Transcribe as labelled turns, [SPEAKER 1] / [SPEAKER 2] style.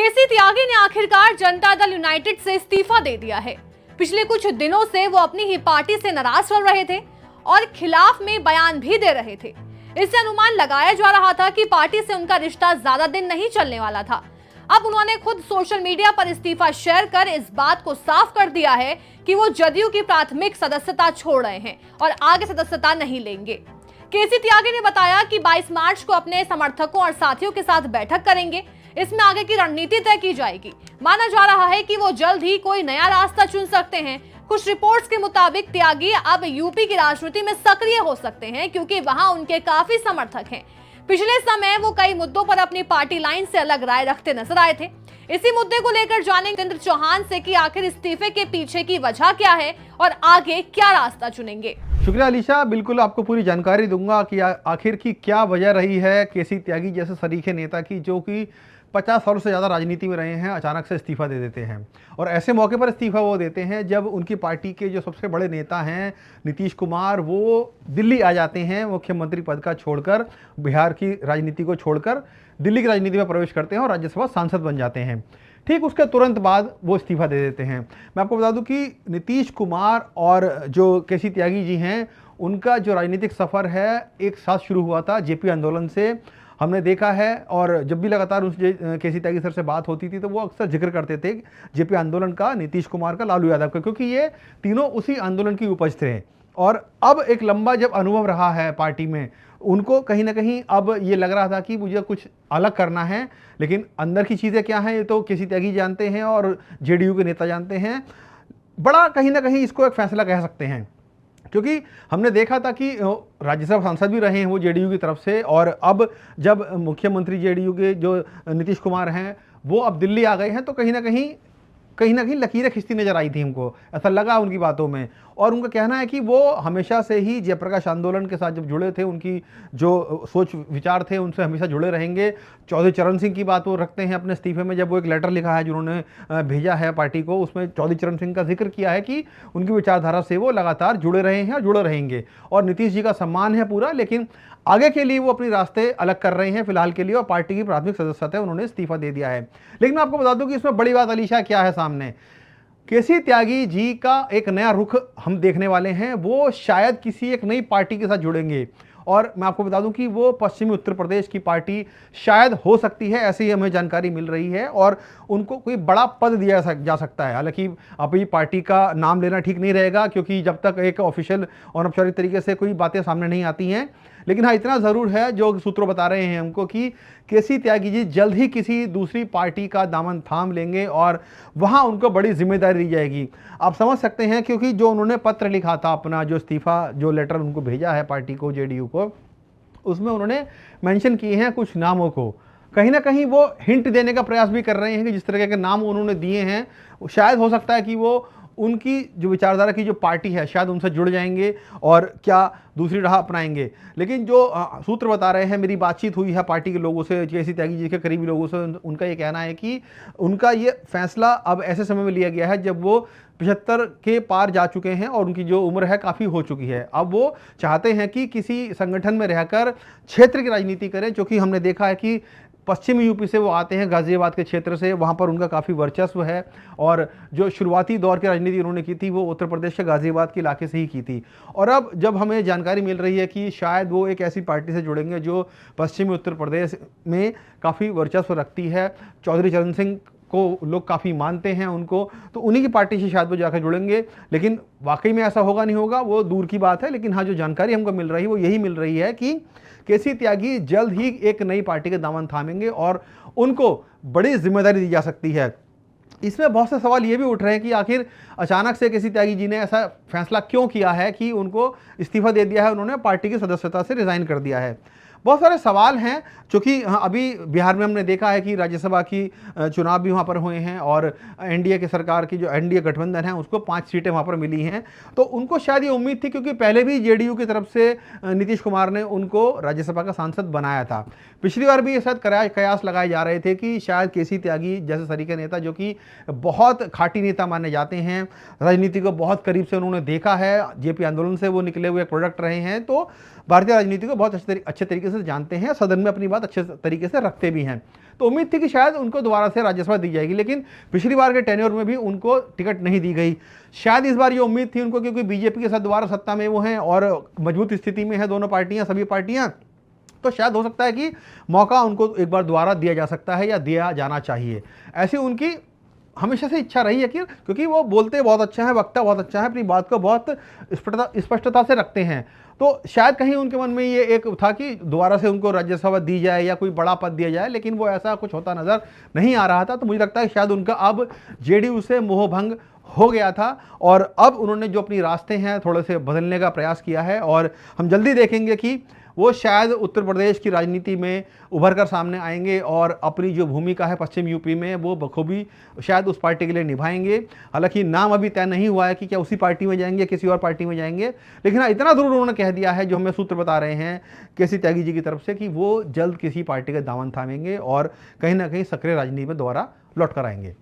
[SPEAKER 1] केसी त्यागी ने आखिरकार जनता दल यूनाइटेड से इस्तीफा दे दिया है। पिछले कुछ दिनों से वो अपनी ही पार्टी से नाराज चल रहे थे और खिलाफ में बयान भी दे रहे थे। इससे अनुमान लगाया जा रहा था कि पार्टी से उनका रिश्ता ज्यादा दिन नहीं चलने वाला था। अब उन्होंने खुद सोशल मीडिया पर इस्तीफा शेयर कर इस बात को साफ कर दिया है कि वो जदयू की प्राथमिक सदस्यता छोड़ रहे हैं और आगे सदस्यता नहीं लेंगे। केसी त्यागी ने बताया कि 22 मार्च को अपने समर्थकों और साथियों के साथ बैठक करेंगे। इसमें आगे की रणनीति तय की जाएगी। माना जा रहा है कि वो जल्द ही कोई नया रास्ता चुन सकते हैं। कुछ रिपोर्ट्स के मुताबिक त्यागी अब यूपी की राजनीति में सक्रिय हो सकते हैं क्योंकि वहां उनके काफी समर्थक हैं। पिछले समय वो कई मुद्दों पर अपनी पार्टी लाइन से अलग राय रखते नजर आए थे। इसी मुद्दे को लेकर जानेंगे जितेंद्र चौहान से कि आखिर इस्तीफे के पीछे की वजह क्या है और आगे क्या रास्ता चुनेंगे।
[SPEAKER 2] शुक्रिया अलीशा, बिल्कुल आपको पूरी जानकारी दूंगा कि आखिर की क्या वजह रही है केसी त्यागी जैसे सरीखे नेता की, जो कि 50 सालों से ज़्यादा राजनीति में रहे हैं, अचानक से इस्तीफा दे देते हैं। और ऐसे मौके पर इस्तीफा वो देते हैं जब उनकी पार्टी के जो सबसे बड़े नेता हैं नीतीश कुमार, वो दिल्ली आ जाते हैं मुख्यमंत्री पद का छोड़कर, बिहार की राजनीति को छोड़कर दिल्ली की राजनीति में प्रवेश करते हैं और राज्यसभा सांसद बन जाते हैं। ठीक उसके तुरंत बाद वो इस्तीफा दे देते हैं। मैं आपको बता दूं कि नीतीश कुमार और जो केसी त्यागी जी हैं, उनका जो राजनीतिक सफ़र है एक साथ शुरू हुआ था जेपी आंदोलन से, हमने देखा है। और जब भी लगातार उस केसी त्यागी सर से बात होती थी तो वो अक्सर जिक्र करते थे जेपी आंदोलन का, नीतीश कुमार का, लालू यादव का, क्योंकि ये तीनों उसी आंदोलन की उपज थे। और अब एक लंबा जब अनुभव रहा है पार्टी में, उनको कहीं ना कहीं अब ये लग रहा था कि मुझे कुछ अलग करना है। लेकिन अंदर की चीज़ें क्या हैं ये तो केसी त्यागी जानते हैं और जेडीयू के नेता जानते हैं। बड़ा कहीं ना कहीं इसको एक फैसला कह सकते हैं, क्योंकि हमने देखा था कि राज्यसभा सांसद भी रहे हैं वो जेडीयू की तरफ से, और अब जब मुख्यमंत्री जेडीयू के जो नीतीश कुमार हैं वो अब दिल्ली आ गए हैं, तो कहीं ना कहीं लकीरें खिंचती नजर आई थी हमको, ऐसा लगा उनकी बातों में। और उनका कहना है कि वो हमेशा से ही जयप्रकाश आंदोलन के साथ जब जुड़े थे, उनकी जो सोच विचार थे उनसे हमेशा जुड़े रहेंगे। चौधरी चरण सिंह की बात वो रखते हैं अपने इस्तीफे में, जब वो एक लेटर लिखा है जिन्होंने भेजा है पार्टी को, उसमें चौधरी चरण सिंह का जिक्र किया है कि उनकी विचारधारा से वो लगातार जुड़े रहे हैं और जुड़े रहेंगे। और नीतीश जी का सम्मान है पूरा, लेकिन आगे के लिए वो अपने रास्ते अलग कर रहे हैं फिलहाल के लिए, और पार्टी की प्राथमिक सदस्यता उन्होंने इस्तीफा दे दिया है। लेकिन मैं आपको बता दूं कि इसमें बड़ी बात अलीशा क्या है सामने, केसी त्यागी जी का एक नया रुख हम देखने वाले हैं। वो शायद किसी एक नई पार्टी के साथ जुड़ेंगे, और मैं आपको बता दूं कि वो पश्चिमी उत्तर प्रदेश की पार्टी शायद हो सकती है, ऐसी ही हमें जानकारी मिल रही है। और उनको कोई बड़ा पद दिया जा सकता है। हालांकि अभी पार्टी का नाम लेना ठीक नहीं रहेगा, क्योंकि जब तक एक ऑफिशियल और औपचारिक तरीके से कोई बातें सामने नहीं आती हैं। लेकिन हाँ, इतना ज़रूर है जो सूत्रों बता रहे हैं हमको कि केसी त्यागी जी जल्द ही किसी दूसरी पार्टी का दामन थाम लेंगे और वहाँ उनको बड़ी जिम्मेदारी दी जाएगी। आप समझ सकते हैं, क्योंकि जो उन्होंने पत्र लिखा था अपना, जो इस्तीफा जो लेटर उनको भेजा है पार्टी को, जेडीयू को, उसमें उन्होंने मेंशन किए हैं कुछ नामों को। कहीं ना कहीं वो हिंट देने का प्रयास भी कर रहे हैं कि जिस तरह के नाम उन्होंने दिए हैं, शायद हो सकता है कि वो उनकी जो विचारधारा की जो पार्टी है शायद उनसे जुड़ जाएंगे और क्या दूसरी राह अपनाएंगे। लेकिन जो सूत्र बता रहे हैं, मेरी बातचीत हुई है पार्टी के लोगों से, केसी त्यागी जी के करीबी लोगों से, उनका ये कहना है कि उनका ये फैसला अब ऐसे समय में लिया गया है जब वो 75 के पार जा चुके हैं और उनकी जो उम्र है काफ़ी हो चुकी है। अब वो चाहते हैं कि किसी संगठन में रहकर क्षेत्र की राजनीति करें, क्योंकि हमने देखा है कि पश्चिमी यूपी से वो आते हैं, गाजियाबाद के क्षेत्र से, वहाँ पर उनका काफ़ी वर्चस्व है। और जो शुरुआती दौर की राजनीति उन्होंने की थी वो उत्तर प्रदेश के गाजियाबाद के इलाके से ही की थी। और अब जब हमें जानकारी मिल रही है कि शायद वो एक ऐसी पार्टी से जुड़ेंगे जो पश्चिमी उत्तर प्रदेश में काफ़ी वर्चस्व रखती है, चौधरी चरण सिंह को लोग काफ़ी मानते हैं उनको, तो उन्हीं की पार्टी से शायद वो जाकर जुड़ेंगे। लेकिन वाकई में ऐसा होगा नहीं होगा वो दूर की बात है। लेकिन हाँ, जो जानकारी हमको मिल रही है वो यही मिल रही है कि केसी त्यागी जल्द ही एक नई पार्टी के दामन थामेंगे और उनको बड़ी जिम्मेदारी दी जा सकती है। इसमें बहुत से सवाल ये भी उठ रहे हैं कि आखिर अचानक से केसी त्यागी जी ने ऐसा फैसला क्यों किया है कि उनको इस्तीफा दे दिया है, उन्होंने पार्टी की सदस्यता से रिजाइन कर दिया है। बहुत सारे सवाल हैं, क्योंकि अभी बिहार में हमने देखा है कि राज्यसभा की चुनाव भी वहाँ पर हुए हैं और एनडीए की सरकार की जो एनडीए गठबंधन है उसको 5 सीटें वहाँ पर मिली हैं। तो उनको शायद ये उम्मीद थी, क्योंकि पहले भी जेडीयू की तरफ से नीतीश कुमार ने उनको राज्यसभा का सांसद बनाया था। पिछली बार भी ये शायद कयास लगाए जा रहे थे कि शायद केसी त्यागी जैसे सरीखे नेता, जो कि बहुत खाटी नेता माने जाते हैं, राजनीति को बहुत करीब से उन्होंने देखा है, जेपी आंदोलन से वो निकले हुए प्रोडक्ट रहे हैं, तो भारतीय राजनीति को बहुत अच्छे तरीके से जानते हैं, सदन में अपनी बात अच्छे तरीके से रखते भी हैं। तो उम्मीद थी कि शायद उनको दोबारा से राज्यसभा दी जाएगी, लेकिन पिछली बार के टेन्योर में भी उनको टिकट नहीं दी गई। शायद इस बार ये उम्मीद थी उनको, क्योंकि बीजेपी के साथ दोबारा सत्ता में वो हैं और मजबूत स्थिति में है दोनों पार्टियां, सभी पार्टियां, तो शायद हो सकता है कि मौका उनको एक बार दोबारा दिया जा सकता है या दिया जाना चाहिए। ऐसी उनकी हमेशा से इच्छा रही है कि, क्योंकि वो बोलते बहुत अच्छा है, वक्ता बहुत अच्छा है, अपनी बात को बहुत स्पष्टता से रखते हैं। तो शायद कहीं उनके मन में ये एक था कि दोबारा से उनको राज्यसभा दी जाए या कोई बड़ा पद दिया जाए, लेकिन वो ऐसा कुछ होता नजर नहीं आ रहा था। तो मुझे लगता है शायद उनका अब जेडीयू से मोहभंग हो गया था और अब उन्होंने जो अपनी रास्ते हैं थोड़े से बदलने का प्रयास किया है और हम जल्दी देखेंगे कि वो शायद उत्तर प्रदेश की राजनीति में उभर कर सामने आएंगे और अपनी जो भूमिका है पश्चिम यूपी में वो बखूबी शायद उस पार्टी के लिए निभाएंगे। हालांकि नाम अभी तय नहीं हुआ है कि क्या उसी पार्टी में जाएंगे, किसी और पार्टी में जाएंगे, लेकिन हाँ इतना जरूर उन्होंने कह दिया है, जो हमें सूत्र बता रहे हैं केसी त्यागी जी की तरफ से, कि वो जल्द किसी पार्टी का दामन थामेंगे और कहीं ना कहीं सक्रिय राजनीति में दोबारा लौट कर आएंगे।